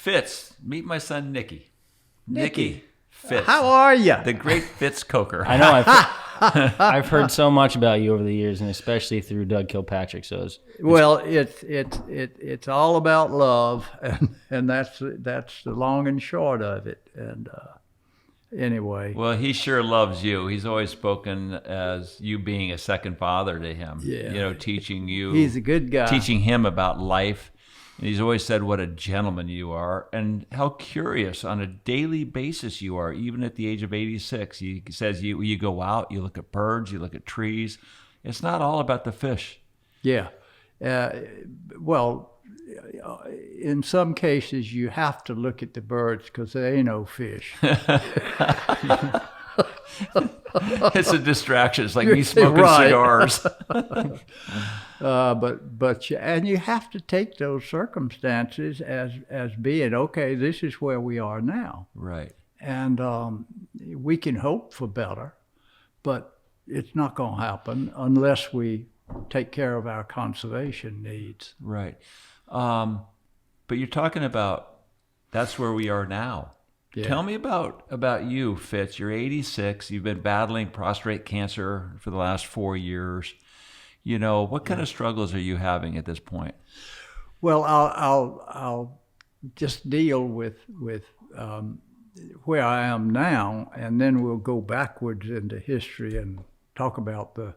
Fitz, meet my son Nicky. Nicky Fitz. How are you? The great Fitz Coker. I know. I've heard so much about you over the years, and especially through Doug Kilpatrick. So it's all about love, and that's the long and short of it. And anyway, well, he sure loves you. He's always spoken as you being a second father to him. Yeah, teaching you. He's a good guy. Teaching him about life. And he's always said what a gentleman you are and how curious on a daily basis you are, even at the age of 86. He says you go out, you look at birds, you look at trees. It's not all about the fish. Yeah. Well, in some cases, you have to look at the birds because there ain't no fish. It's a distraction. It's like me smoking cigars. But you have to take those circumstances as being, okay, this is where we are now. Right. And we can hope for better, but it's not going to happen unless we take care of our conservation needs. Right. But you're talking about that's where we are now. Yeah. Tell me about you, Fitz. You're 86. You've been battling prostate cancer for the last 4 years. What kind of struggles are you having at this point? Well, I'll just deal with where I am now, and then we'll go backwards into history and talk about the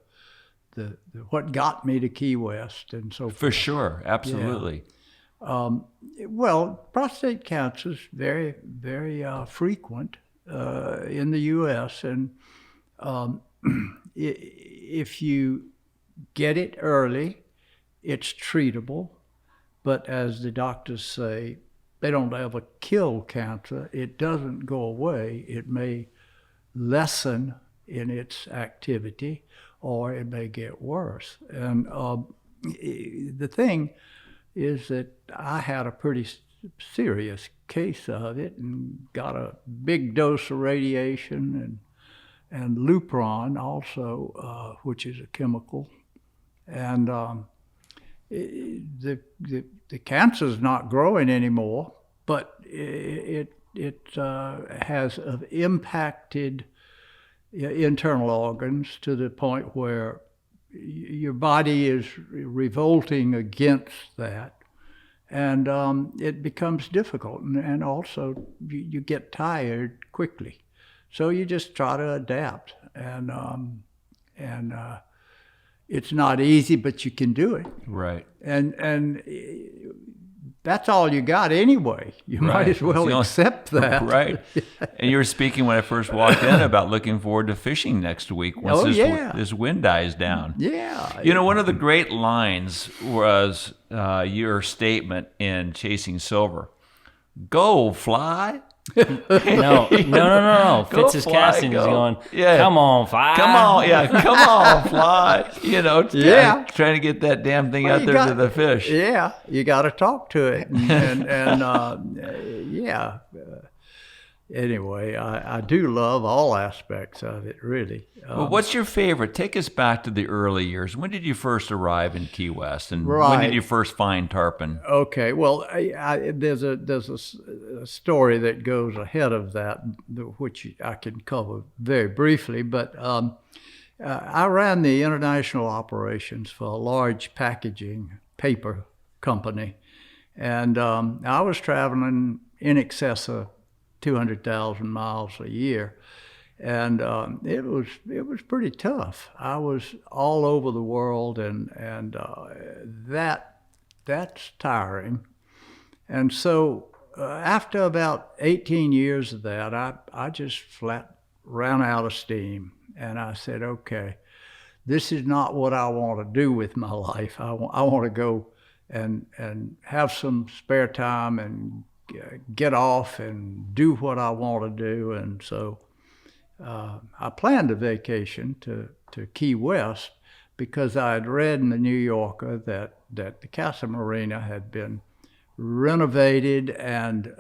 what got me to Key West and so forth. For sure, absolutely. Yeah. Well, prostate cancer is very, very frequent in the U.S. And if you get it early, it's treatable. But as the doctors say, they don't ever kill cancer. It doesn't go away. It may lessen in its activity, or it may get worse. And the thing is that I had a pretty serious case of it and got a big dose of radiation and Lupron also, which is a chemical. And the cancer's not growing anymore, but it has impacted internal organs to the point where your body is revolting against that, and it becomes difficult, and also you get tired quickly, so you just try to adapt, and it's not easy, but you can do it. Right. And that's all you got anyway. You might as well accept that. Right. And you were speaking when I first walked in about looking forward to fishing next week once this wind dies down. Yeah. One of the great lines was your statement in Chasing Silver. Go, fly. No. Fitz is casting. He's going, come on, fly. Come on, fly. Trying to get that damn thing out there to the fish. Yeah, you got to talk to it. Anyway, I do love all aspects of it, really. Well, what's your favorite? Take us back to the early years. When did you first arrive in Key West, and when did you first find Tarpon? Okay, well, there's a story that goes ahead of that, which I can cover very briefly. But I ran the international operations for a large packaging paper company, and I was traveling in excess of 200,000 miles a year, and it was pretty tough. I was all over the world, and that's tiring. And so after about 18 years of that, I just flat ran out of steam, and I said, okay, this is not what I want to do with my life. I want to go and have some spare time and get off and do what I want to do. And so I planned a vacation to Key West because I had read in the New Yorker that the Casa Marina had been renovated and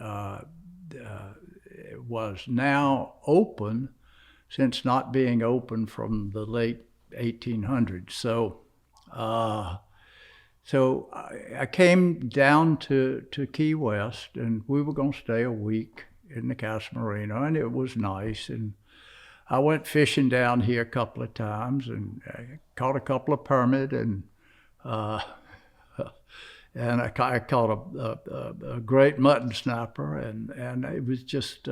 was now open since not being open from the late 1800s. So I came down to Key West, and we were going to stay a week in the Casa Marina, and it was nice. And I went fishing down here a couple of times, and I caught a couple of permit, and I caught a great mutton snapper, and it was just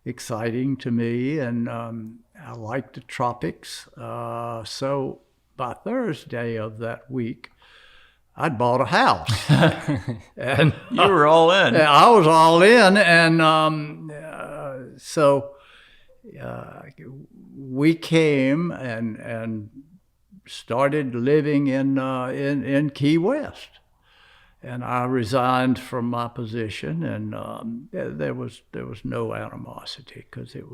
exciting to me, and I liked the tropics. So by Thursday of that week, I'd bought a house. And you were all in. I was all in, and so we came and started living in Key West. And I resigned from my position, and there was no animosity because it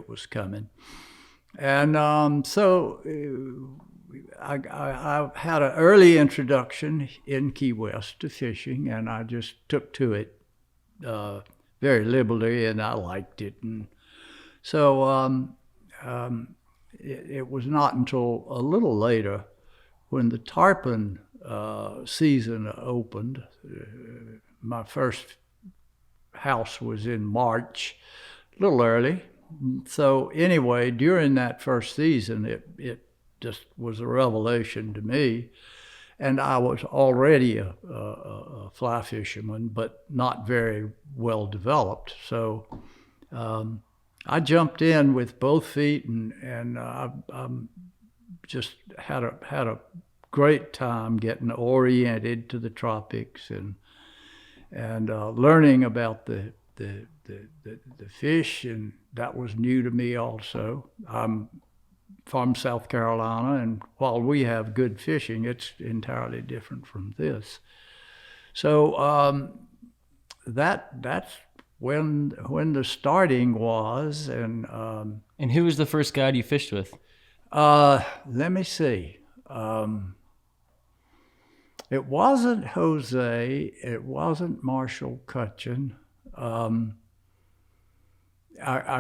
was coming. And so I had an early introduction in Key West to fishing, and I just took to it very liberally, and I liked it. And so it was not until a little later when the Tarpon season opened. My first house was in March, a little early. So anyway, during that first season, it just was a revelation to me. And I was already a fly fisherman, but not very well developed. So I jumped in with both feet, and I just had a great time getting oriented to the tropics and learning about the fish, and that was new to me also. I'm from South Carolina, and while we have good fishing, it's entirely different from this. So that's when the starting was, and who was the first guide you fished with? Let me see. It wasn't Jose. It wasn't Marshall Cutchin. I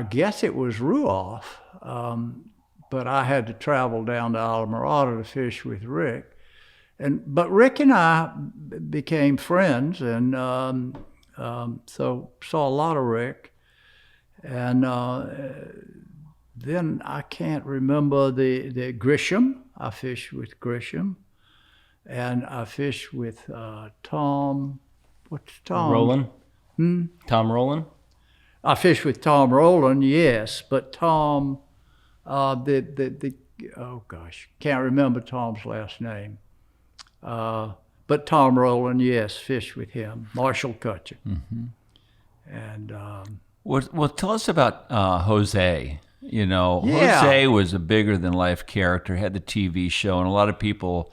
guess it was Ruoff, but I had to travel down to Alamorada to fish with Rick. But Rick and I became friends, and so saw a lot of Rick. And then I can't remember the Grisham. I fished with Grisham. And I fished with Tom. What's Tom? Rowland. Tom Rowland. I fished with Tom Rowland, yes, but Tom, oh gosh, can't remember Tom's last name. But Tom Rowland, yes, fished with him. Marshall Cutchin. Mm-hmm. And well, tell us about Jose. You know, yeah. Jose was a bigger than life character. Had the TV show, and a lot of people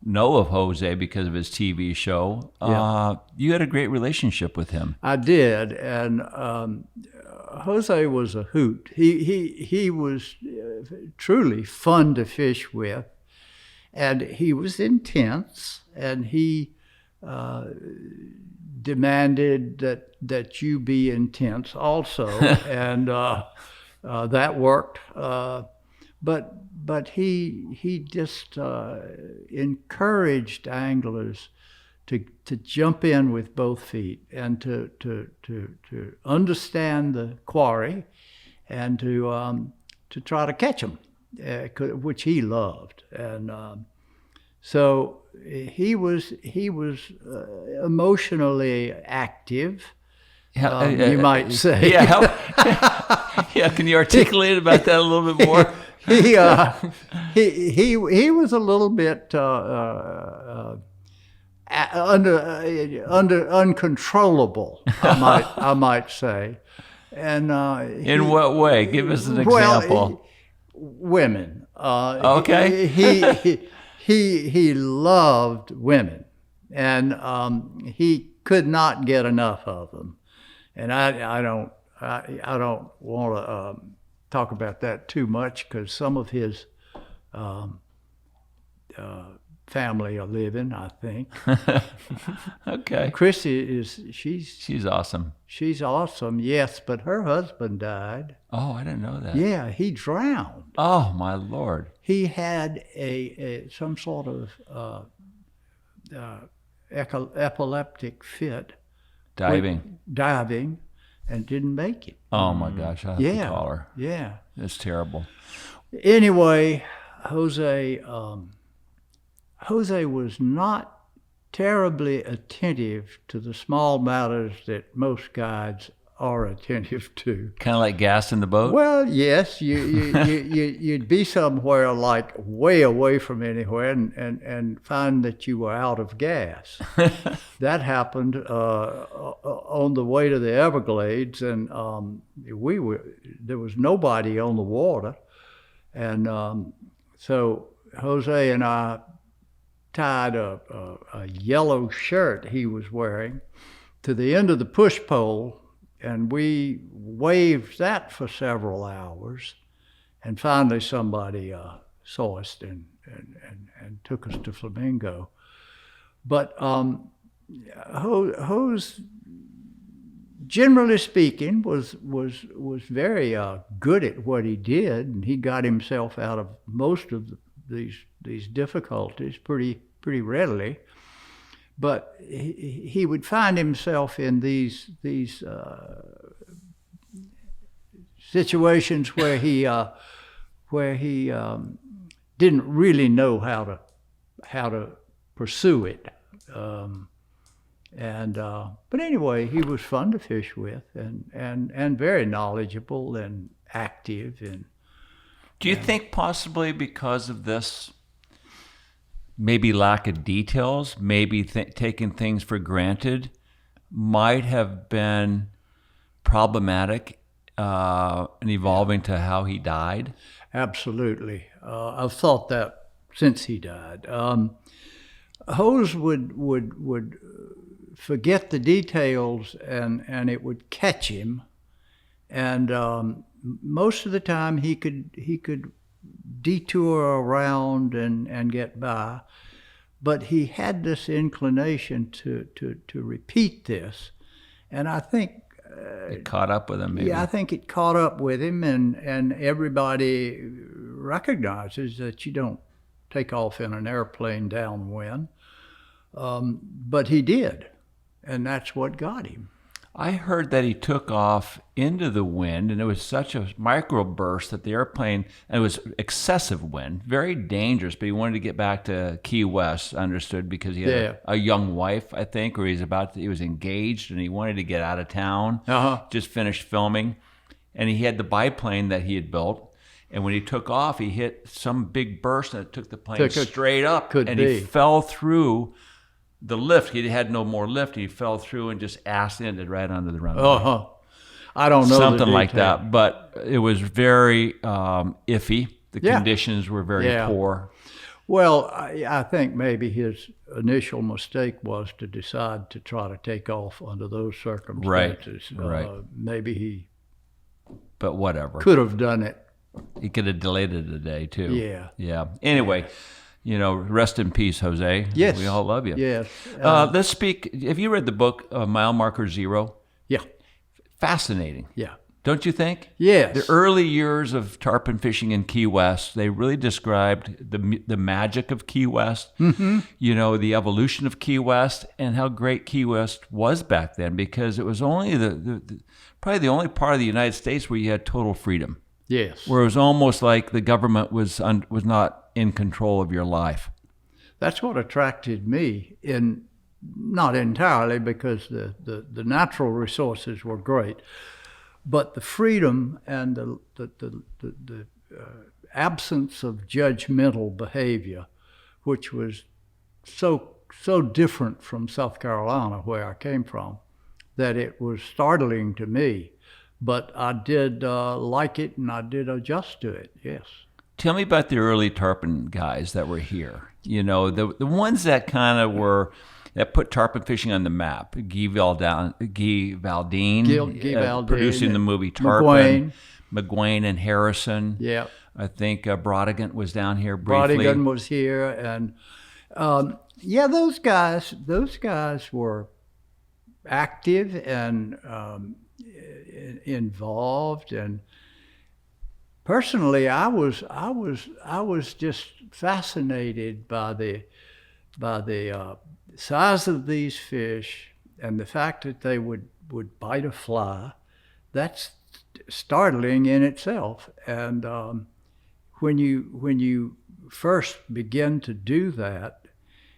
know of Jose because of his TV show. Yeah. You had a great relationship with him. I did, and Jose was a hoot. He was truly fun to fish with, and he was intense, and he demanded that you be intense also, and that worked. But he just encouraged anglers to jump in with both feet and to understand the quarry and to try to catch them, which he loved. And so he was emotionally active. You might say. Yeah. Can you articulate about that a little bit more? He was a little bit uncontrollable, I might say. And in what way? Give us an example. Women. Okay. He loved women, and he could not get enough of them. And I don't want to talk about that too much because some of his family are living, I think. Okay. Chrissy she's awesome. She's awesome, yes, but her husband died. Oh, I didn't know that. Yeah, he drowned. Oh, my Lord. He had some sort of epileptic fit. Diving. Diving, and didn't make it. Oh my gosh, I have to call her. Yeah. It's terrible. Anyway, Jose was not terribly attentive to the small matters that most guides are attentive to. Kind of like gas in the boat? Well, yes, you'd be somewhere like way away from anywhere and find that you were out of gas. That happened on the way to the Everglades, and there was nobody on the water, and so Jose and I tied a yellow shirt he was wearing to the end of the push pole. And we waved that for several hours, and finally somebody saw us and took us to Flamingo. But Hose, generally speaking, was very good at what he did, and he got himself out of most of these difficulties pretty readily. But he would find himself in these situations where he didn't really know how to pursue it. But anyway, he was fun to fish with and very knowledgeable and active. Do you think possibly because of this? Maybe lack of details, maybe taking things for granted, might have been problematic and evolving to how he died? Absolutely. I've thought that since he died. Hose would forget the details and it would catch him. And most of the time he could detour around and get by, but he had this inclination to repeat this, and I think it caught up with him. Maybe. Yeah, I think it caught up with him, and everybody recognizes that you don't take off in an airplane downwind, but he did, and that's what got him. I heard that he took off into the wind, and it was such a microburst that the airplane, and it was excessive wind, very dangerous, but he wanted to get back to Key West, understood, because he had a young wife, I think, or he was engaged, and he wanted to get out of town, just finished filming, and he had the biplane that he had built, and when he took off, he hit some big burst, and it took the plane straight up, he fell through the lift. He had no more lift. He fell through and just ass-ended right under the runway. I don't know. Something like that. But it was very iffy. The conditions were very poor. Well, I think maybe his initial mistake was to decide to try to take off under those circumstances. Right. Maybe he but whatever. Could have done it. He could have delayed it a day, too. Yeah. Anyway, rest in peace, Jose. Yes. We all love you. Yes. Let's speak. Have you read the book, Mile Marker Zero? Yeah. Fascinating. Yeah. Don't you think? Yes. The early years of tarpon fishing in Key West, they really described the magic of Key West, the evolution of Key West, and how great Key West was back then, because it was only probably the only part of the United States where you had total freedom. Yes. Where it was almost like the government was not in control of your life. That's what attracted me, not entirely because the natural resources were great, but the freedom and the absence of judgmental behavior, which was so different from South Carolina, where I came from, that it was startling to me. But I did like it, and I did adjust to it, yes. Tell me about the early tarpon guys that were here. The ones that kind of that put tarpon fishing on the map. Guy Valdine, producing the movie Tarpon. McGuane and Harrison. Yeah. I think Brodigan was down here briefly. Brodigan was here, and those guys were active and involved, and personally I was just fascinated by by the size of these fish and the fact that they would bite a fly. That's startling in itself. And when you first begin to do that,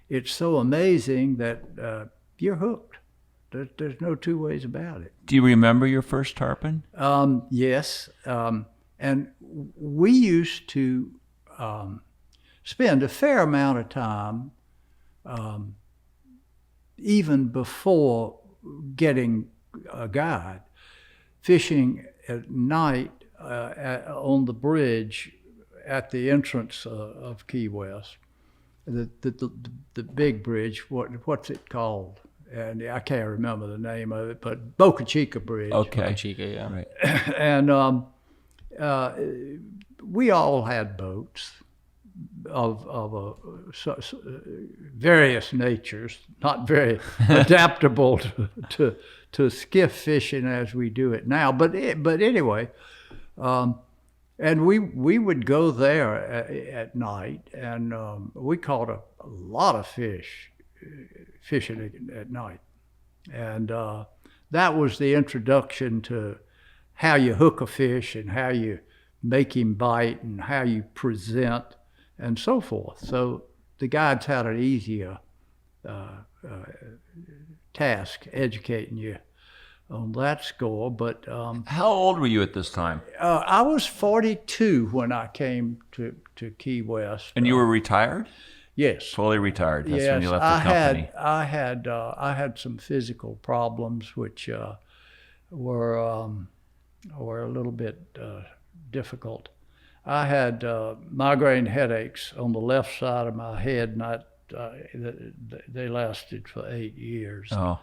it's so amazing that you're hooked. There's no two ways about it. Do you remember your first tarpon? Yes. And we used to spend a fair amount of time, even before getting a guide, fishing at night on the bridge at the entrance of Key West, the big bridge. What's it called? And I can't remember the name of it, but Boca Chica Bridge. Okay. Boca Chica, yeah. Right. And we all had boats of various natures, not very adaptable to skiff fishing as we do it now. But anyway, and we would go there at night, and we caught a lot of fish fishing at night. And that was the introduction to how you hook a fish and how you make him bite and how you present and so forth. So the guides had an easier task educating you on that score. But how old were you at this time? I was 42 when I came to Key West. And you were retired? Yes. Fully retired. That's yes, when you left the company. I had some physical problems which were a little bit difficult. I had migraine headaches on the left side of my head, and they lasted for 8 years. Oh.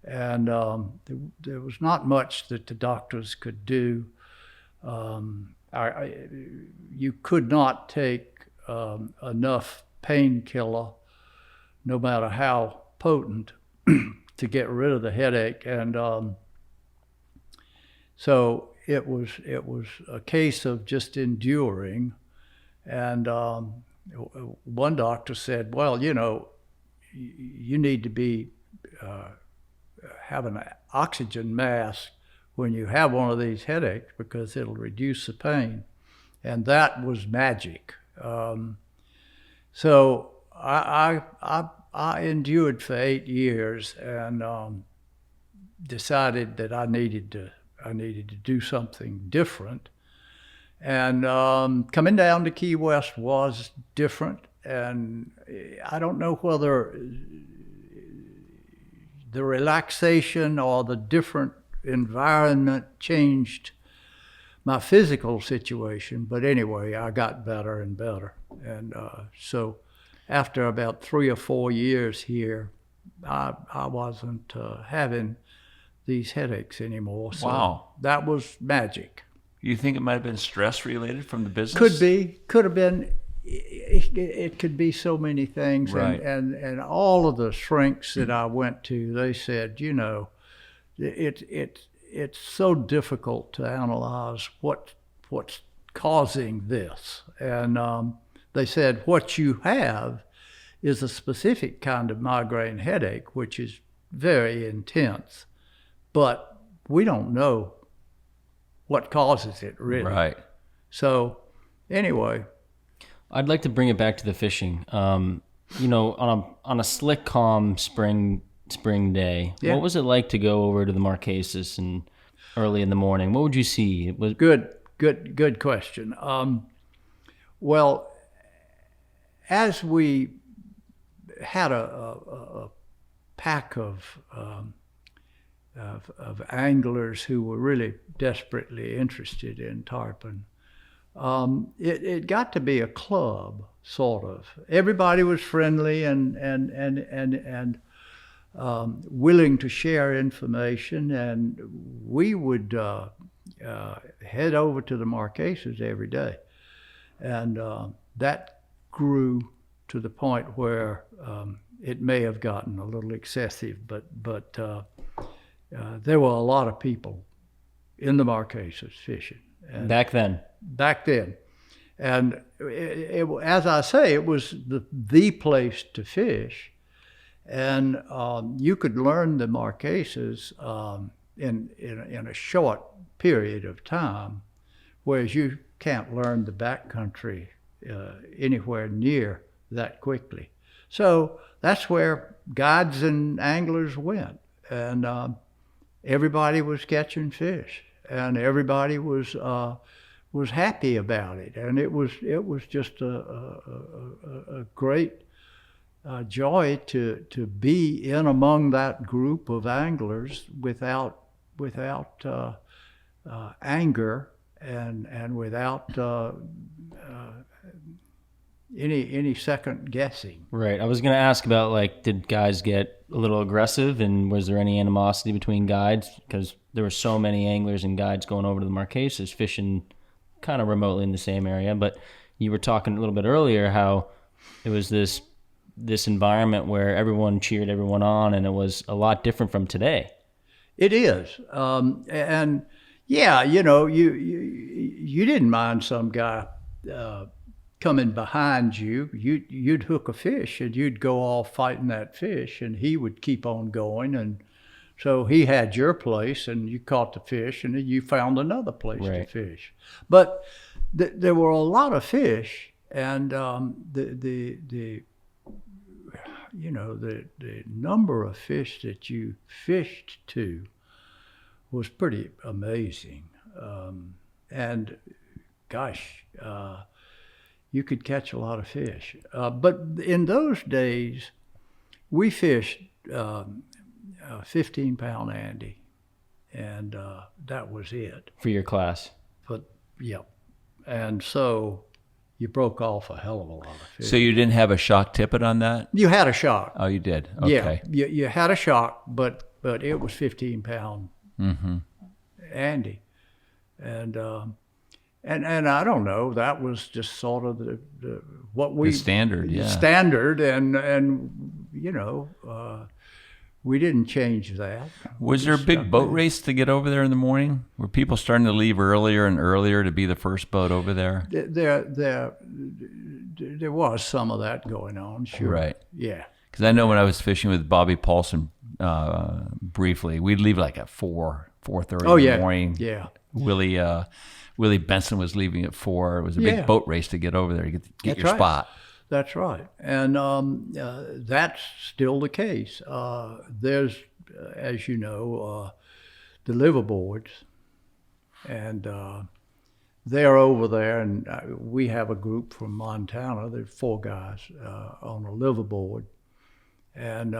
And there was not much that the doctors could do. You could not take enough painkiller, no matter how potent, to get rid of the headache. And so it was a case of just enduring. And one doctor said, well, you need to be have an oxygen mask when you have one of these headaches because it'll reduce the pain. And that was magic. So I endured for 8 years and decided that I needed to do something different. And coming down to Key West was different. And I don't know whether the relaxation or the different environment changed my physical situation. But anyway, I got better and better. And so after about 3 or 4 years here, I wasn't having these headaches anymore. So wow. That was magic. You think it might have been stress related from the business? Could be. Could have been. It could be so many things. Right. And all of the shrinks that I went to, they said, it's so difficult to analyze what's causing this. And they said, what you have is a specific kind of migraine headache, which is very intense, but we don't know what causes it really. Right. So anyway. I'd like to bring it back to the fishing. On a slick, calm spring day, yeah. What was it like to go over to the Marquesas and early in the morning? What would you see? It was Good question. Well, as we had a pack of anglers who were really desperately interested in tarpon, it got to be a club, sort of. Everybody was friendly and willing to share information, and we would head over to the Marquesas every day. And that grew to the point where it may have gotten a little excessive, but there were a lot of people in the Marquesas fishing. Back then. And as I say, it was the place to fish. And you could learn the Marquesas in a short period of time, whereas you can't learn the backcountry anywhere near that quickly. So that's where guides and anglers went, and everybody was catching fish, and everybody was happy about it, and it was just a great joy to be in among that group of anglers without anger and without any second guessing. Right. I was going to ask about, like, did guys get a little aggressive, and was there any animosity between guides? Because there were so many anglers and guides going over to the Marquesas fishing kind of remotely in the same area. But you were talking a little bit earlier how it was this environment where everyone cheered everyone on, and it was a lot different from today. It is. And yeah, you know, you didn't mind some guy coming behind you. You'd hook a fish and you'd go off fighting that fish, and he would keep on going. And so he had your place, and you caught the fish, and then you found another place to fish. But there were a lot of fish, and the number of fish that you fished to was pretty amazing. And gosh, you could catch a lot of fish. But in those days, we fished 15-pound Andy, and that was it. For your class? Yep. And so you broke off a hell of a lot of fish. So you didn't have a shock tippet on that? You had a shock. Oh, you did? Okay. Yeah, you had a shock, but it was 15-pound Andy. And I don't know, that was just sort of the standard, yeah. Standard, and you know, we didn't change that. Was there a big boat race to get over there in the morning? Were people starting to leave earlier and earlier to be the first boat over there? There was some of that going on, sure. Right. Yeah. Because I know when I was fishing with Bobby Paulson briefly, we'd leave like at 4:30 in the morning. Yeah. Willie Benson was leaving at 4. It was a big boat race to get over there to get your spot. That's right. And that's still the case. There's, as you know, the liveaboards, and they're over there, and we have a group from Montana. There's 4 guys on a liveaboard, and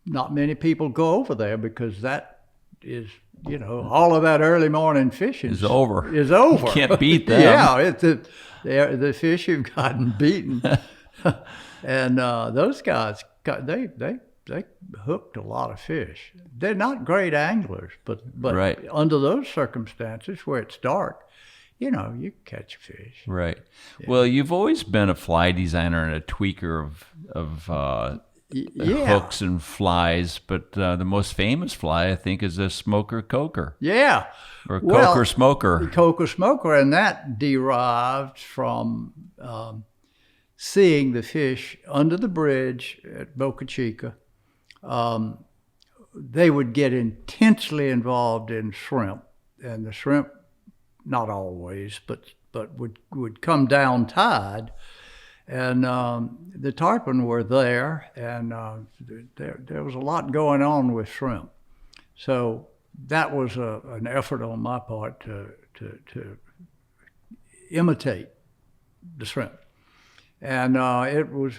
not many people go over there because that is, you know, all of that early morning fishing is over. You can't beat them. Yeah, the fish have gotten beaten, and those guys they hooked a lot of fish. They're not great anglers, but under those circumstances where it's dark, you know, you catch fish. Right. Yeah. Well, you've always been a fly designer and a tweaker of hooks and flies, but the most famous fly, I think, is a smoker coker. Yeah. Or coker smoker. Coker smoker, and that derived from seeing the fish under the bridge at Boca Chica. They would get intensely involved in shrimp, and the shrimp, not always, but would come down tide. And the tarpon were there, and there was a lot going on with shrimp. So that was an effort on my part to imitate the shrimp. And it was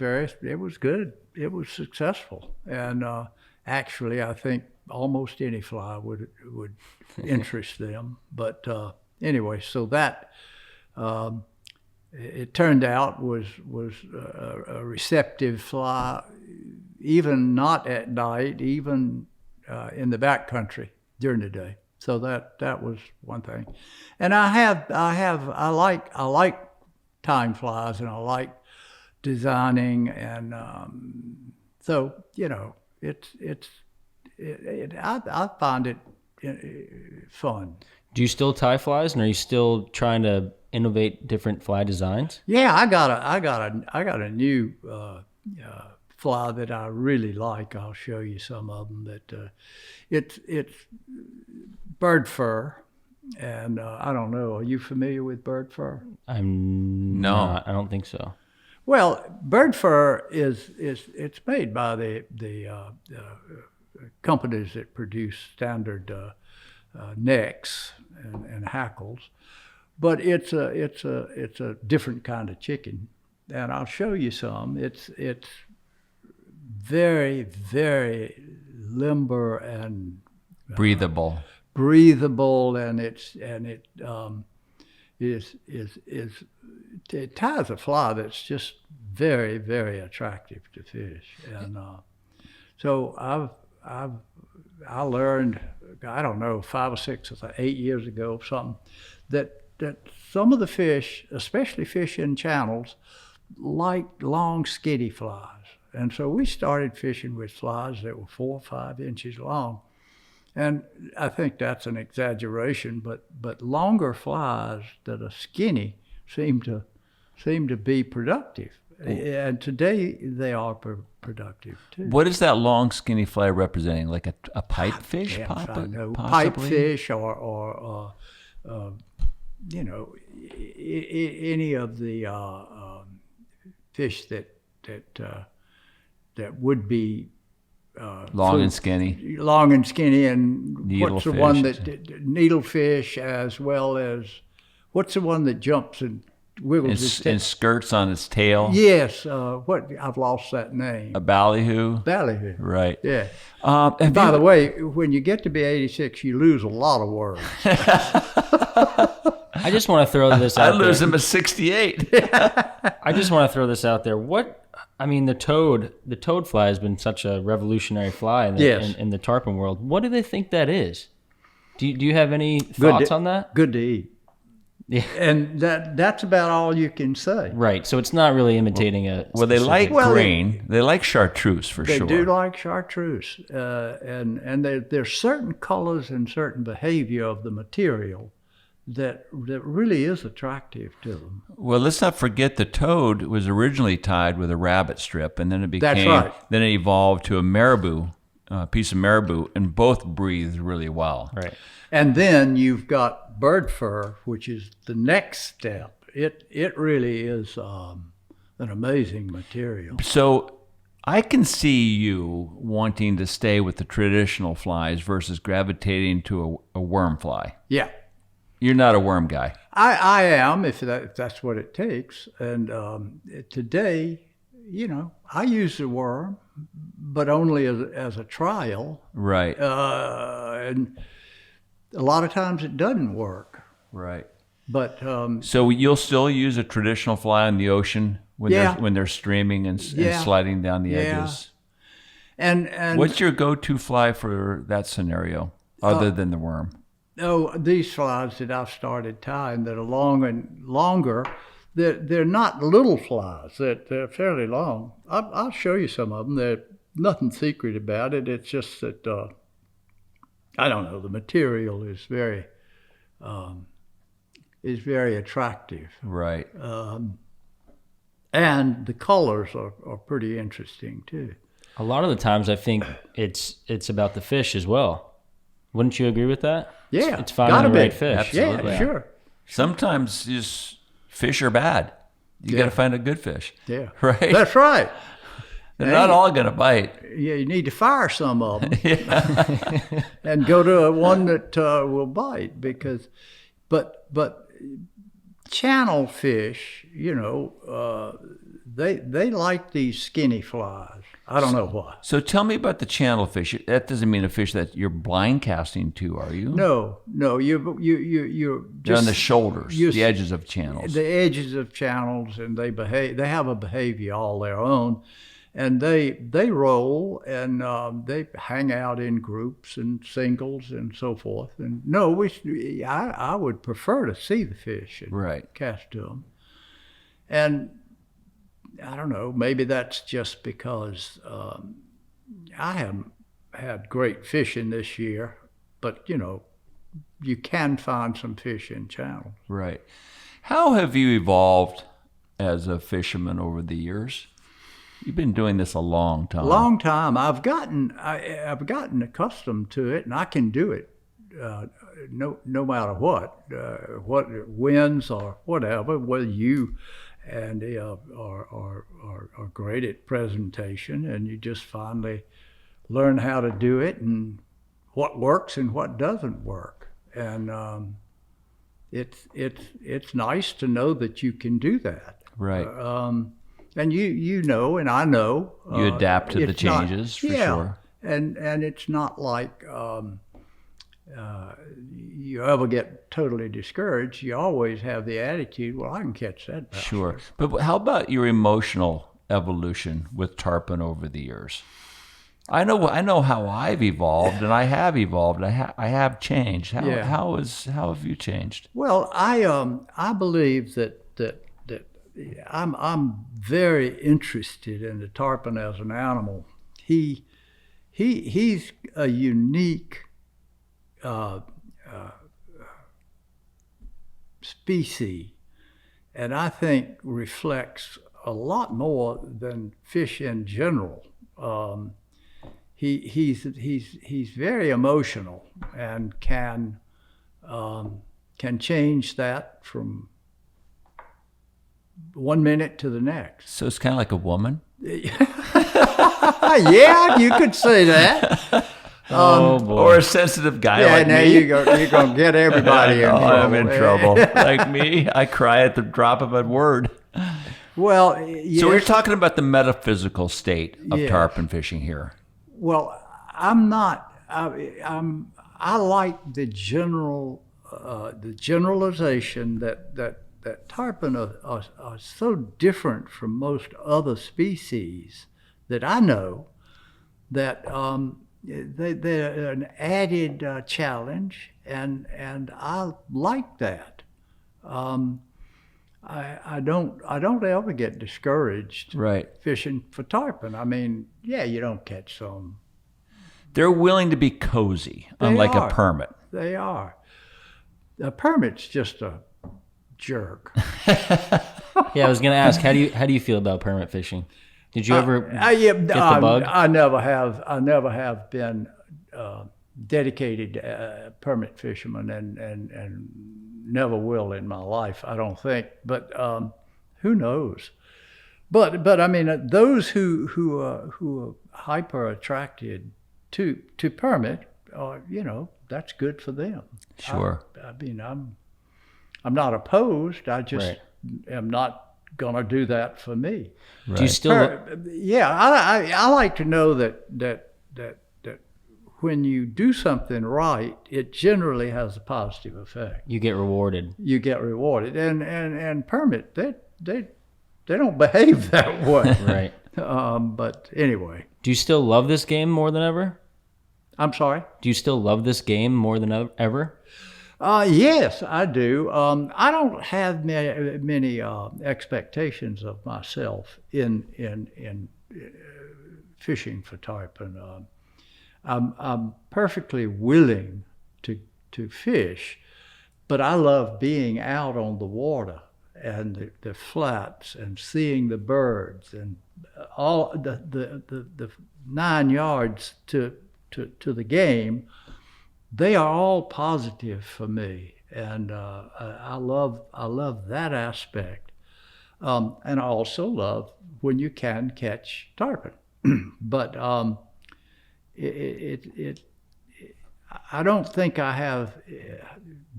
good. It was successful. And actually, I think almost any fly would interest them. But anyway, so that it turned out was a receptive fly, even not at night, even in the backcountry during the day. So that was one thing. And I like time flies, and I like designing, and so, you know, I find it fun. Do you still tie flies, and are you still trying to innovate different fly designs? Yeah, I got a new fly that I really like. I'll show you some of them. That it's bird fur, and I don't know. Are you familiar with bird fur? I'm No. not. I don't think so. Well, bird fur is it's made by the companies that produce standard necks and hackles, but it's a different kind of chicken, and I'll show you some. It's very, very limber and Breathable. and it ties a fly that's just very, very attractive to fish. And so I learned, I don't know, 5 or 6 or 8 years ago, something, that some of the fish, especially fish in channels, like long, skinny flies. And so we started fishing with flies that were 4 or 5 inches long. And I think that's an exaggeration, but longer flies that are skinny seem to be productive. And today they are productive too. What is that long, skinny fly representing? Like a pipefish? I know. Possibly? Pipefish or you know, any of the fish that would be Long and skinny. Long and skinny, and what's the Needlefish. one that needlefish, as well as what's the one that jumps and wiggles its tail? And skirts on its tail. Yes, what I've lost that name. A ballyhoo. Ballyhoo. Right. Yeah. Have By you- the way, when you get to be 86, you lose a lot of words. I just want to throw this I out lose there. him at 68. I just want to throw this out there. The toad fly has been such a revolutionary fly in the, Yes. in the tarpon world. What do they think that is? Do you have any thoughts on that? Good to eat. Yeah. And that's about all you can say. Right. So it's not really imitating a. Well, they like specific- grain. They like chartreuse for They sure. do like chartreuse, and there's certain colors and certain behavior of the material that really is attractive to them. Well, let's not forget the toad was originally tied with a rabbit strip, and then it became. That's right. Then it evolved to a marabou, piece of marabou, and both breathed really well. Right. And then you've got bird fur, which is the next step. It really is an amazing material. So I can see you wanting to stay with the traditional flies versus gravitating to a worm fly. Yeah. You're not a worm guy. I am, if that's what it takes. And today, I use the worm, but only as a trial. Right. And a lot of times it doesn't work. Right. But So you'll still use a traditional fly in the ocean when Yeah. they're streaming and Yeah. sliding down the Yeah. edges. and What's your go-to fly for that scenario, other than the worm? these flies that I've started tying that are long and longer, they're not little flies. They're fairly long. I'll show you some of them. There's nothing secret about it. It's just that I don't know. The material is very attractive, Right. and the colors are pretty interesting too. A lot of the times, I think it's about the fish as well. Wouldn't you agree with that? Yeah, It's finding gotta the be. right fish. Absolutely. Yeah, sure. Sometimes just fish are bad. You got to find a good fish. Yeah, Right. That's right. They're not all going to bite. Yeah, you need to fire some of them and go to one that will bite but channel fish, they like these skinny flies. I don't know why. So tell me about the channel fish. That doesn't mean a fish that you're blind casting to, are you? No, you're They're on just the shoulders, the edges of channels. the edges of channels, and they have a behavior all their own, and they roll and they hang out in groups and singles and so forth. And no, I would prefer to see the fish and Right. cast to them. And I don't know, maybe that's just because I haven't had great fishing this year, but you can find some fish in channels. Right. How have you evolved as a fisherman over the years? You've been doing this a long time. Long time. I've gotten accustomed to it, and I can do it no matter what winds or whatever. Whether you and are great at presentation, and you just finally learn how to do it, and what works and what doesn't work. And it's nice to know that you can do that. Right. And you know, and I know. You adapt to the changes, for sure. And it's not like you ever get totally discouraged. You always have the attitude, well, I can catch that bastard. Sure. But how about your emotional evolution with tarpon over the years? I know how I've evolved, and I have evolved. I have changed. How have you changed? Well, I believe that I'm very interested in the tarpon as an animal. He's a unique species, and I think reflects a lot more than fish in general. He's very emotional and can change that from 1 minute to the next. So it's kind of like a woman? Yeah, you could say that. Oh, boy. Or a sensitive guy like now me. you're going to get everybody in trouble. I'm in trouble. Like me, I cry at the drop of a word. Well, yes. So we're talking about the metaphysical state of Yeah. tarpon fishing here. Well, I'm not. I like the generalization that tarpon are so different from most other species that I know that they're an added challenge, and I like that. I don't ever get discouraged Right. fishing for tarpon. I mean, yeah, you don't catch some. They're willing to be cozy, unlike a permit. They are. A permit's just a jerk. Yeah, I was going to ask, how do you feel about permit fishing? Did you ever get the bug? I never have been dedicated permit fisherman, and never will in my life, I don't think. But who knows? But I mean, those who are hyper attracted to permit, that's good for them. Sure. I mean, I'm not opposed. I just am not going to do that for me. Right. Do you still? I like to know that when you do something right, it generally has a positive effect. You get rewarded. You get rewarded, and permit they don't behave that way. Right. But anyway, Do you still love this game more than ever? I'm sorry. Do you still love this game more than ever? Yes, I do. I don't have many expectations of myself in fishing for tarpon. I'm perfectly willing to fish, but I love being out on the water and the flats and seeing the birds and all the 9 yards to the game. They are all positive for me, and I love that aspect. And I also love when you can catch tarpon, but I don't think I have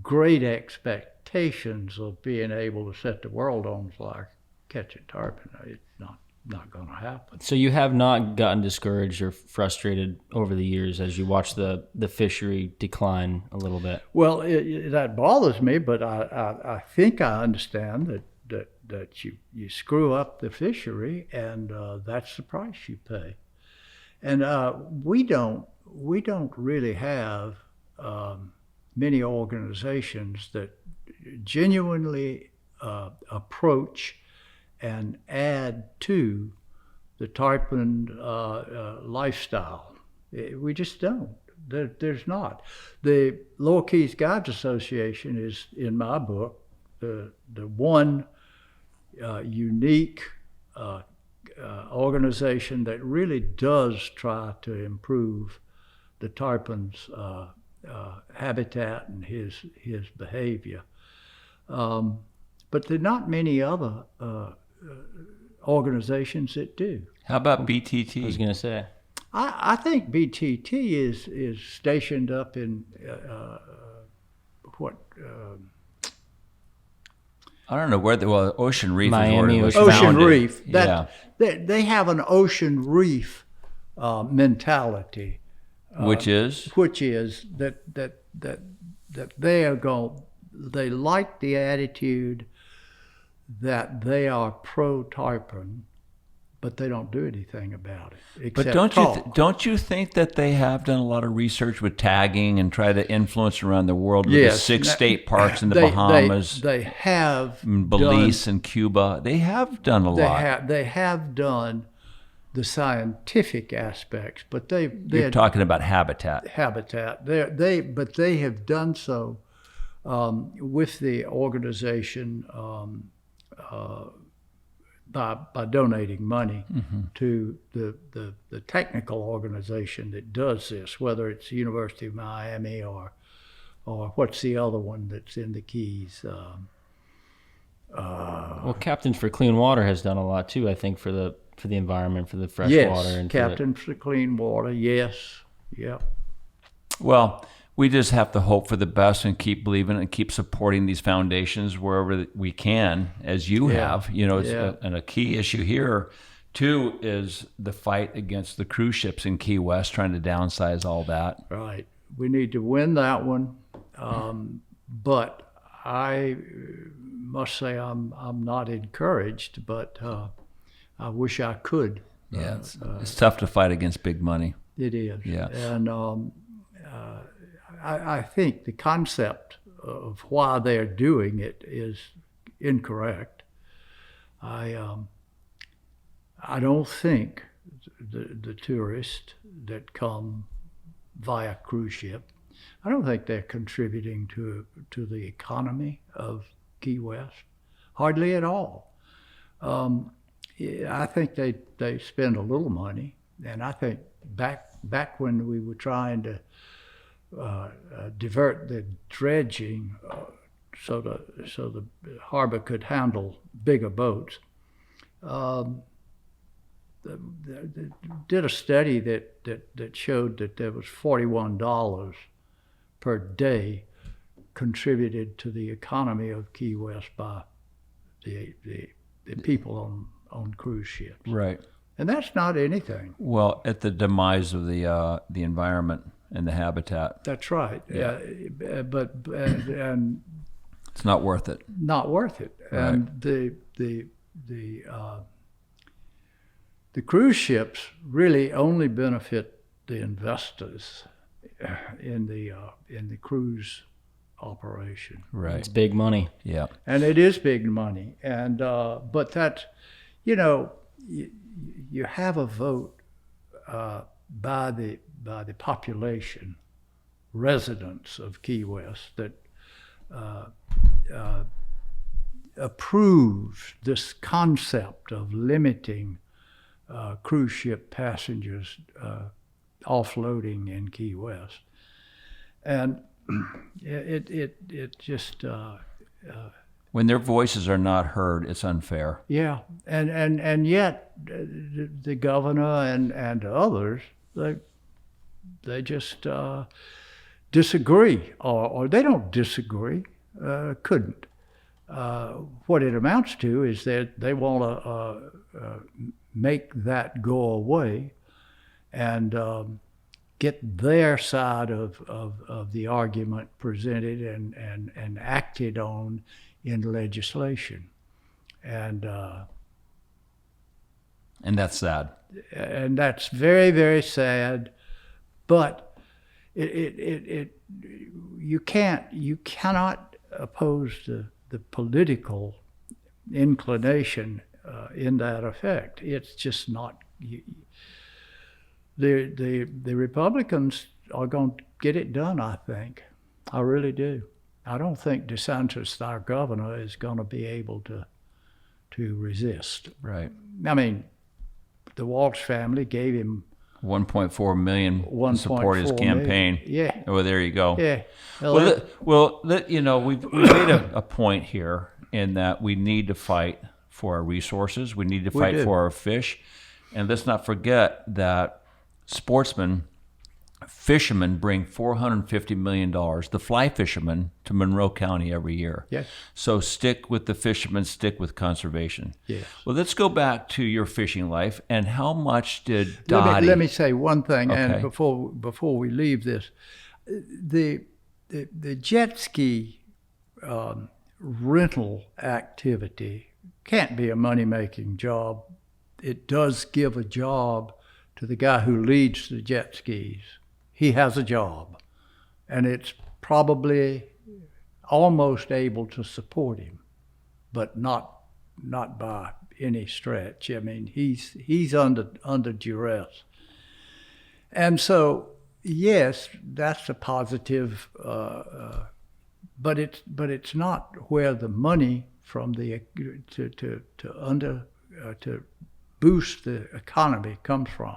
great expectations of being able to set the world on fire catching tarpon. It's not going to happen. So you have not gotten discouraged or frustrated over the years as you watch the fishery decline a little bit? Well, that bothers me, but I think I understand that you screw up the fishery, and that's the price you pay. And we don't really have many organizations that genuinely approach and add to the tarpon lifestyle. We just don't. There's not. The Lower Keys Guides Association is, in my book, the one unique organization that really does try to improve the tarpon's habitat and his behavior. But there are not many other organizations that do. How about BTT? I was going to say. I think BTT is stationed up in I don't know where Ocean Reef Miami, is where it was Ocean founded. Reef. Yeah. They have an Ocean Reef mentality, Which is? that they like the attitude that they are pro tarpon, but they don't do anything about it. But Except don't you think that they have done a lot of research with tagging and try to influence around the world with Yes. the 6 state parks in the They- Bahamas, They have Belize and Cuba? They have done a lot. They have done the scientific aspects, but You're talking about habitat. habitat. But they have done so with the organization by donating money to the technical organization that does this, whether it's the University of Miami or what's the other one that's in the Keys. Well, Captains for Clean Water has done a lot too, I think, for the environment, for the fresh Yes, water. And Captains for Clean Water, yes. Yep. Well, we just have to hope for the best and keep believing and keep supporting these foundations wherever we can, as you have. You know, and a key issue here, too, is the fight against the cruise ships in Key West, trying to downsize all that. Right. We need to win that one. But I must say I'm not encouraged, but I wish I could. Yeah, it's tough to fight against big money. It is. Yeah. And I think the concept of why they're doing it is incorrect. I don't think the tourists that come via cruise ship, I don't think they're contributing to the economy of Key West, hardly at all. I think they spend a little money, and I think back when we were trying to divert the dredging so the harbor could handle bigger boats. Did a study that showed that there was $41 per day contributed to the economy of Key West by the people on cruise ships. Right. And that's not anything. Well, at the demise of the environment and the habitat. That's right. Yeah. But and It's not worth it. not worth it. Right. And the cruise ships really only benefit the investors in the cruise operation. Right. It's big money. Yeah. And it is big money. And but that, you have a vote by the population, residents of Key West, that approve this concept of limiting cruise ship passengers offloading in Key West, and it just When their voices are not heard, it's unfair. yeah, and yet the governor and others, they just disagree, or they don't disagree, couldn't. What it amounts to is that they want to make that go away and get their side of the argument presented and acted on in legislation. And that's sad. And that's very, very sad. But you cannot oppose the political inclination in that effect. It's just not. The Republicans are going to get it done, I think. I really do. I don't think DeSantis, our governor, is going to be able to resist. Right. I mean, the Walsh family gave him 1.4 million to support his campaign. Million. Yeah. Oh, there you go. Yeah. You know, we've made a point here in that we need to fight for our resources. We need to fight for our fish. And let's not forget that fishermen bring $450 million, the fly fishermen, to Monroe County every year. Yes. So stick with the fishermen, stick with conservation. Yes. Well, let's go back to your fishing life. And how much did Dottie... Let me say one thing, Okay. and before we leave this, the jet ski rental activity can't be a money-making job. It does give a job to the guy who leads the jet skis. He has a job, and it's probably almost able to support him, but not by any stretch. I mean, he's under duress, and so yes, that's a positive, but it's not where the money from the to boost the economy comes from.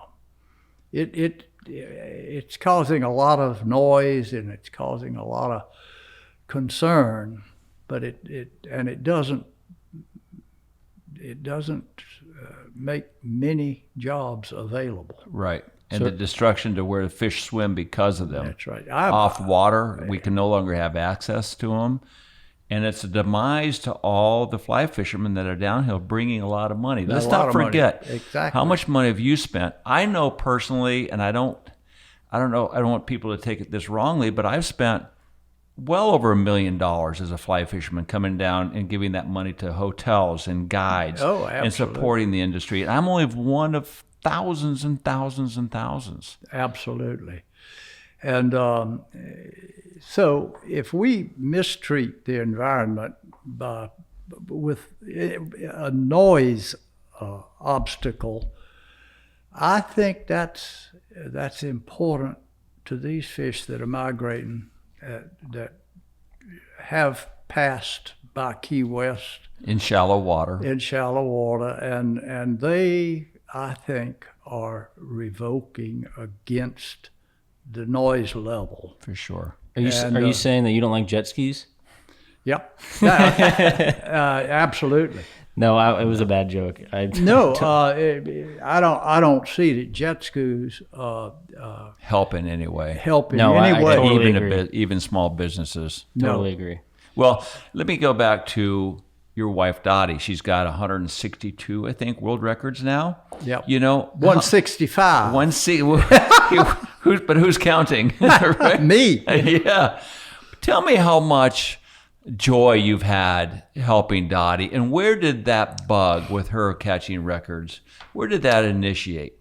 It's causing a lot of noise and it's causing a lot of concern, but it doesn't make many jobs available. Right. And the destruction to where the fish swim because of them. That's right. Off water, we can no longer have access to them. And it's a demise to all the fly fishermen that are downhill, bringing a lot of money. Let's not forget exactly how much money have you spent. I know personally, and I don't want people to take this wrongly, but I've spent well over $1 million as a fly fisherman coming down and giving that money to hotels and guides and supporting the industry. And I'm only one of thousands and thousands and thousands. Absolutely. And so if we mistreat the environment with a noise obstacle, I think that's important to these fish that are migrating, that have passed by Key West. In shallow water. And they, I think, are revoking against the noise level. For sure. Are you saying that you don't like jet skis? Yep. Absolutely. No, it was a bad joke. I don't see that jet skis help in any way. I totally agree. Even small businesses. Totally agree. Well, let me go back to your wife Dottie. She's got 162, I think, world records now. Yep. 165. Who's counting? Right? Me. Yeah. Tell me how much joy you've had helping Dottie, and where did that bug with her catching records, where did that initiate?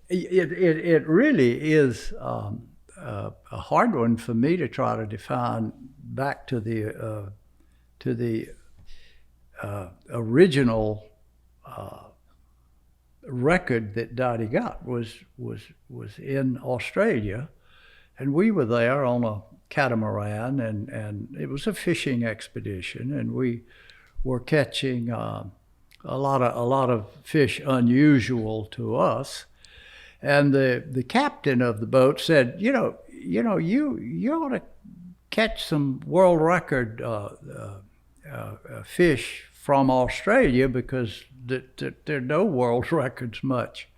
It really is a hard one for me to try to define back to the original record that Dottie got was in Australia, and we were there on a catamaran, and it was a fishing expedition, and we were catching a lot of fish unusual to us. And the captain of the boat said, you ought to catch some world record fish from Australia, because there are no world records much.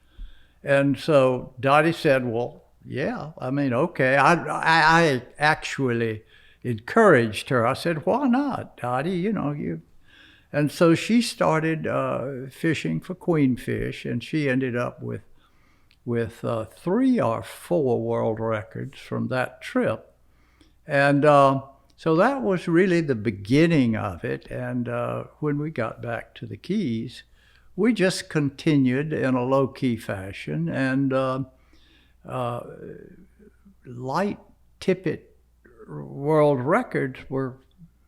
And so Dottie said, well, yeah, I mean, okay. I actually encouraged her. I said, why not, Dottie? You. And so she started fishing for queenfish, and she ended up with 3 or 4 world records from that trip. And so that was really the beginning of it. And when we got back to the Keys, we just continued in a low-key fashion, and light tippet world records were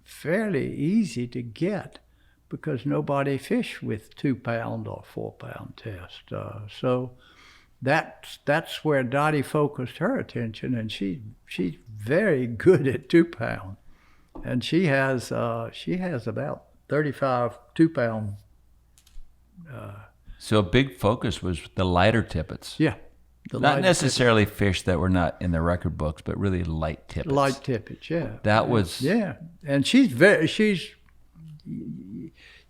fairly easy to get because nobody fished with 2-pound or 4-pound test. So that's where Dottie focused her attention, and she's very good at 2-pound. And she has about 35 2-pound. So a big focus was the lighter tippets. Yeah. Not necessarily fish that were not in the record books, but really light tippets. Light tippets, yeah. That was... Yeah. And she's...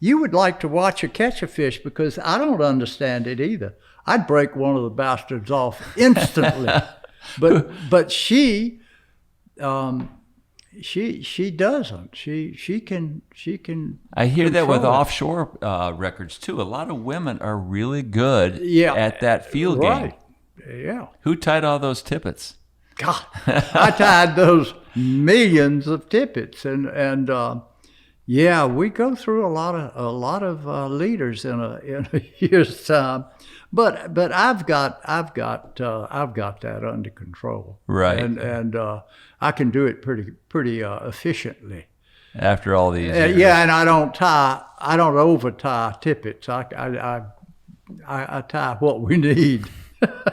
You would like to watch her catch a fish because I don't understand it either. I'd break one of the bastards off instantly. but she doesn't. She can I hear that with control it. offshore records too. A lot of women are really good Yeah. at that field Right. game. Yeah. Who tied all those tippets? God, I tied those millions of tippets, and yeah, we go through a lot of leaders in a year's time, but I've got that under control, Right. and I can do it pretty efficiently. After all these years. Yeah, and I don't over tie tippets. I tie what we need.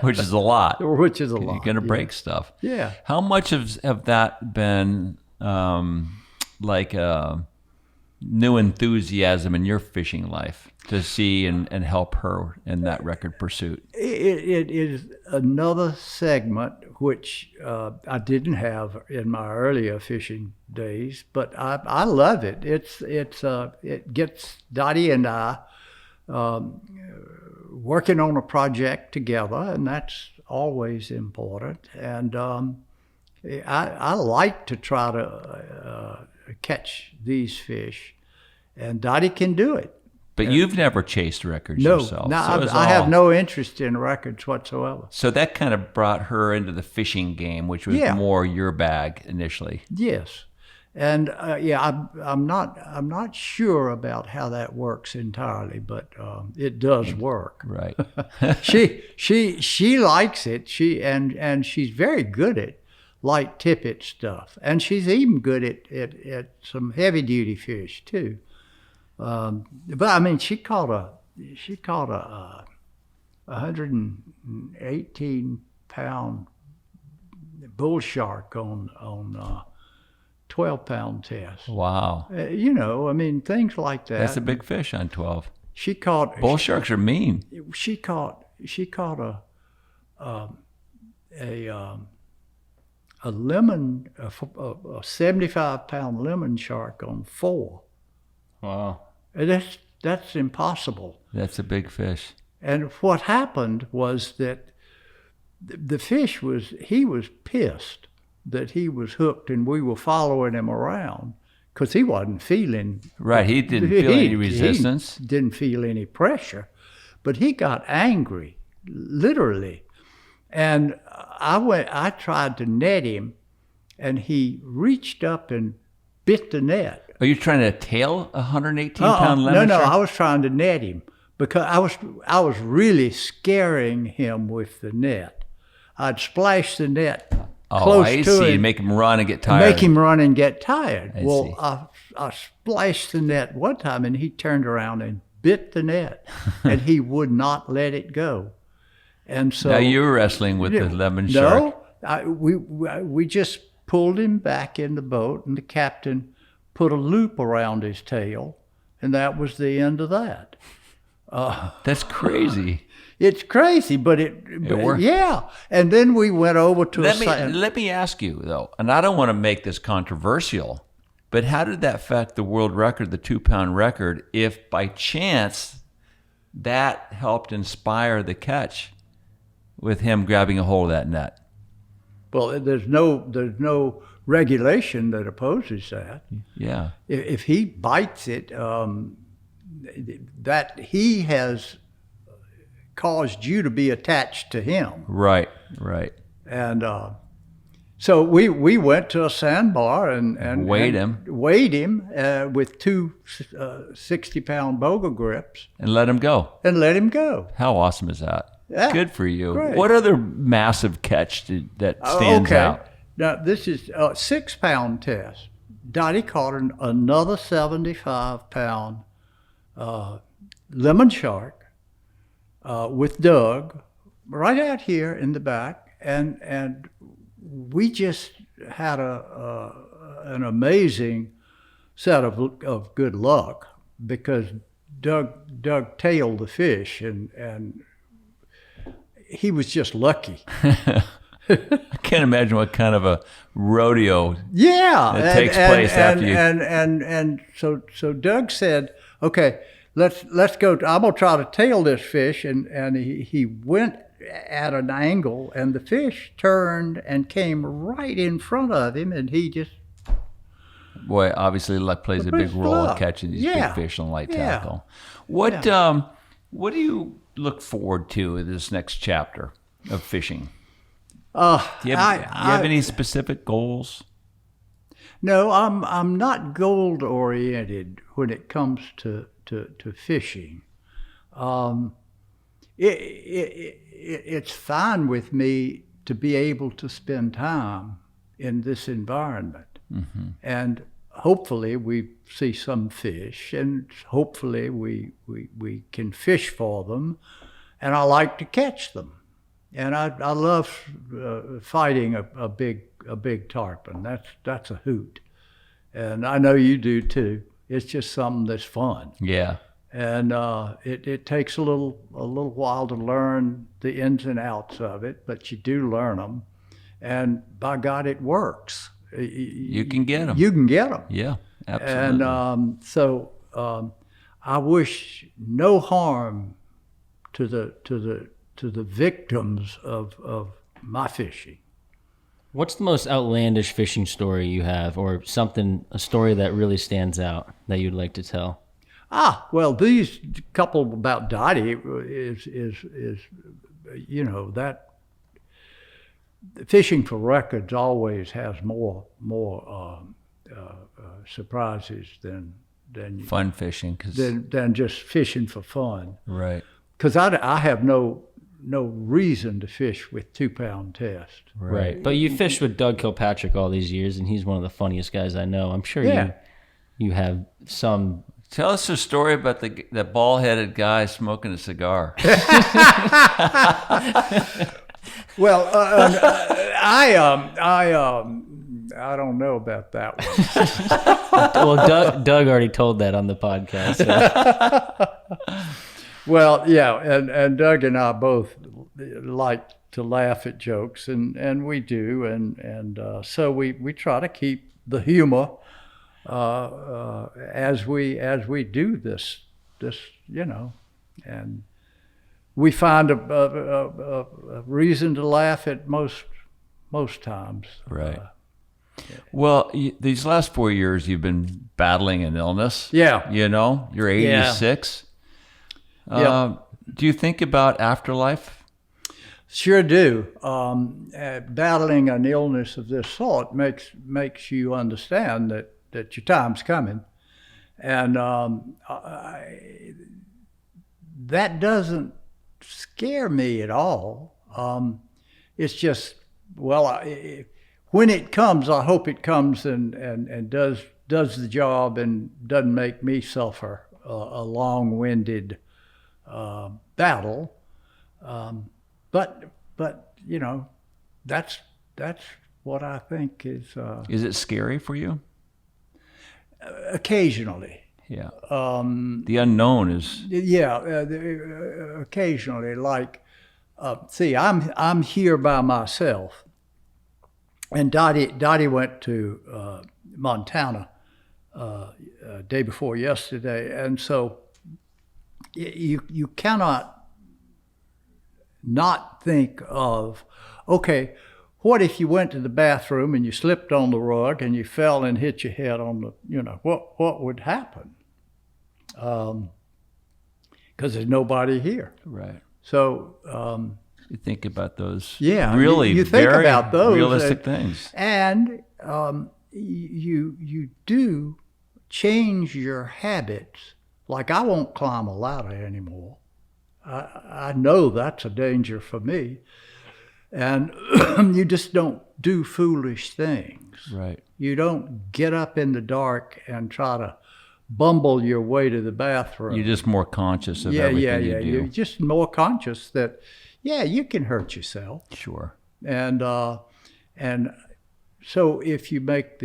Which is a lot. Which is a lot. You're going to break stuff. Yeah. How much have that been like new enthusiasm in your fishing life to see and help her in that record pursuit? It is another segment which I didn't have in my earlier fishing days, but I love it. It gets Dottie and I working on a project together, and that's always important. And I like to try to catch these fish, and Dottie can do it. But you've never chased records No, yourself. no, So I have no interest in records whatsoever. So that kind of brought her into the fishing game, which was Yeah. more your bag initially. Yes, and I'm not sure about how that works entirely, but it does work. Right. She likes it. And she's very good at light tippet stuff, and she's even good at some heavy duty fish too. But I mean, she caught a 118-pound bull shark on 12-pound test. Wow. I mean, things like that. That's a big fish on 12. She caught Bull sharks are mean. She caught a 75-pound lemon shark on 4. Wow. And that's impossible. That's a big fish. And what happened was that the fish was pissed that he was hooked and we were following him around because he wasn't feeling... Right, he didn't feel any resistance. He didn't feel any pressure, but he got angry, literally. And I tried to net him, and he reached up and bit the net. Are you trying to tail a 118-pound lemon No, shark? I was trying to net him because I was really scaring him with the net. I'd splash the net close I to see. him. Make him run and get tired. Make him run and get tired. I see. I splashed the net one time, and he turned around and bit the net, and he would not let it go. And so Now you were wrestling with the lemon shark. No, we just pulled him back in the boat, and the captain put a loop around his tail, and that was the end of that. That's crazy. It's crazy, but it worked. Yeah. And then we went over to Let me ask you, though, and I don't want to make this controversial, but how did that affect the world record, the 2-pound record, if by chance that helped inspire the catch with him grabbing a hold of that net? Well, there's no regulation that opposes that. Yeah. If he bites it, that he has caused you to be attached to him. Right. And so we went to a sandbar and Weighed him with two 60-pound boga grips And let him go. and let him go. How awesome is that? Yeah, Good for you. great. What other massive catch that stands out? Now, this is a 6-pound test. Dottie caught another 75-pound lemon shark with Doug right out here in the back. And we just had an amazing set of good luck, because Doug tailed the fish, and he was just lucky. I can't imagine what kind of a rodeo that takes place after you. And so Doug said, "Okay, let's go. I'm gonna try to tail this fish," and he went at an angle, and the fish turned and came right in front of him, and he just. Boy, obviously luck plays a big role in catching these big fish on light tackle. What do you look forward to in this next chapter of fishing? Do you have any specific goals? No, I'm not goal oriented when it comes to fishing. It's fine with me to be able to spend time in this environment, and hopefully we see some fish, and hopefully we can fish for them, and I like to catch them. And I love fighting a big tarpon. That's a hoot, and I know you do too. It's just something that's fun. Yeah. And it takes a little while to learn the ins and outs of it, but you do learn them, and by God, it works. You can get them. You can get them. Yeah, absolutely. And so I wish no harm to the victims of my fishing. What's the most outlandish fishing story you have, or a story that really stands out that you'd like to tell? Well, these couple about Dottie is that fishing for records always has more surprises than fun fishing, than just fishing for fun. Right. Because I have no reason to fish with 2-pound test. Right. But you fished with Doug Kilpatrick all these years, and he's one of the funniest guys I know. I'm sure you have some. Tell us a story about the bald-headed guy smoking a cigar. Well, I don't know about that one. Well, Doug already told that on the podcast. So. Well, yeah, and Doug and I both like to laugh at jokes, and we do, and so we try to keep the humor as we do this, and we find a reason to laugh at most times. Right. Well, these last 4 years, you've been battling an illness. Yeah. You're 86. Yeah. Do you think about afterlife? Sure do. Battling an illness of this sort makes you understand that your time's coming, and that doesn't scare me at all. It's just, when it comes, I hope it comes and does the job and doesn't make me suffer a long-winded battle. But that's what I think is. Is it scary for you? Occasionally. Yeah. The unknown is. Yeah. Occasionally, like, see, I'm here by myself, and Dottie went to Montana day before yesterday, and so you cannot not think of, okay, what if you went to the bathroom and you slipped on the rug and you fell and hit your head on the, what would happen? Because there's nobody here. Right. So you think about those. Yeah, really, you think very about those realistic things. And you do change your habits. Like, I won't climb a ladder anymore. I know that's a danger for me. And you just don't do foolish things. Right. You don't get up in the dark and try to bumble your way to the bathroom. You're just more conscious of everything you do. You're just more conscious that, you can hurt yourself. Sure. And so if you make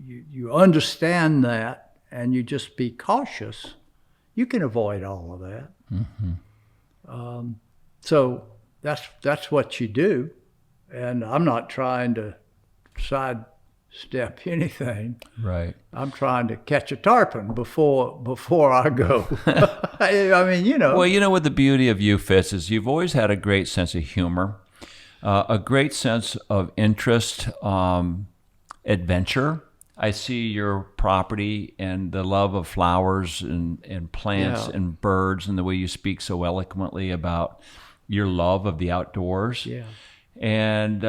you understand that and you just be cautious, you can avoid all of that. So that's what you do, and I'm not trying to sidestep anything. Right. I'm trying to catch a tarpon before I go. I mean, you know. Well, you know what the beauty of you, Fitz, is you've always had a great sense of humor, a great sense of interest, adventure. I see your property and the love of flowers and plants and birds, and the way you speak so eloquently about your love of the outdoors. Yeah. And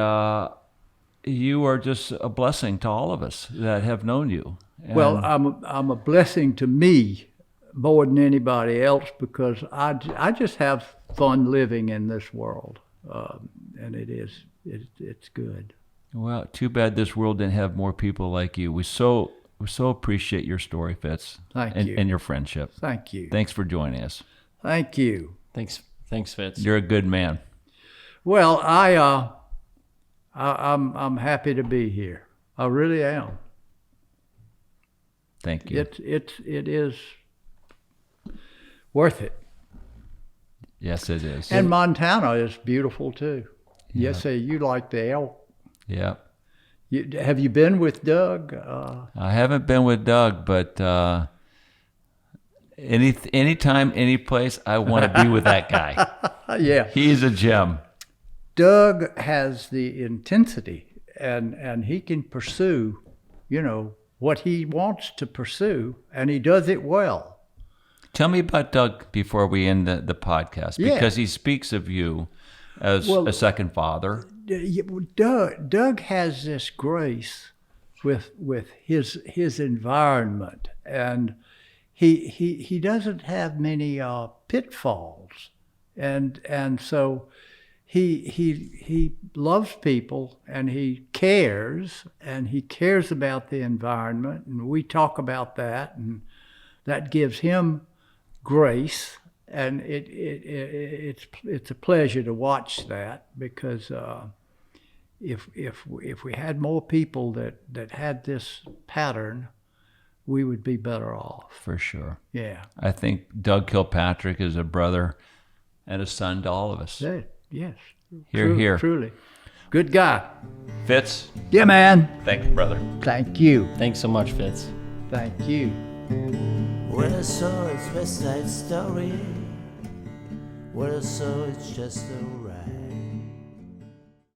you are just a blessing to all of us that have known you. And Well, I'm a blessing to me more than anybody else, because I just have fun living in this world, and it's good. Well, too bad this world didn't have more people like you. We so appreciate your story, Fitz. Thank you. And your friendship. Thank you. Thanks for joining us. Thank you. Thanks, Fitz. You're a good man. Well, I'm happy to be here. I really am. Thank you. It is worth it. Yes, it is. And Montana is beautiful too. Yes, you like the elk. Yeah. Have you been with Doug? I haven't been with Doug, but anytime, any place, I want to be with that guy. Yeah. He's a gem. Doug has the intensity, and he can pursue, what he wants to pursue, and he does it well. Tell me about Doug before we end the podcast, because he speaks of you as a second father. Doug has this grace with his environment, and he doesn't have many pitfalls, and so he loves people, and he cares about the environment, and we talk about that, and that gives him grace. And it's a pleasure to watch that, because if we had more people that had this pattern, we would be better off. For sure. Yeah. I think Doug Kilpatrick is a brother and a son to all of us. Yes. Here. Truly. Good guy. Fitz. Yeah, man. Thank you, brother. Thank you. Thanks so much, Fitz. Thank you. When I saw its West Side Story, when I saw it's just a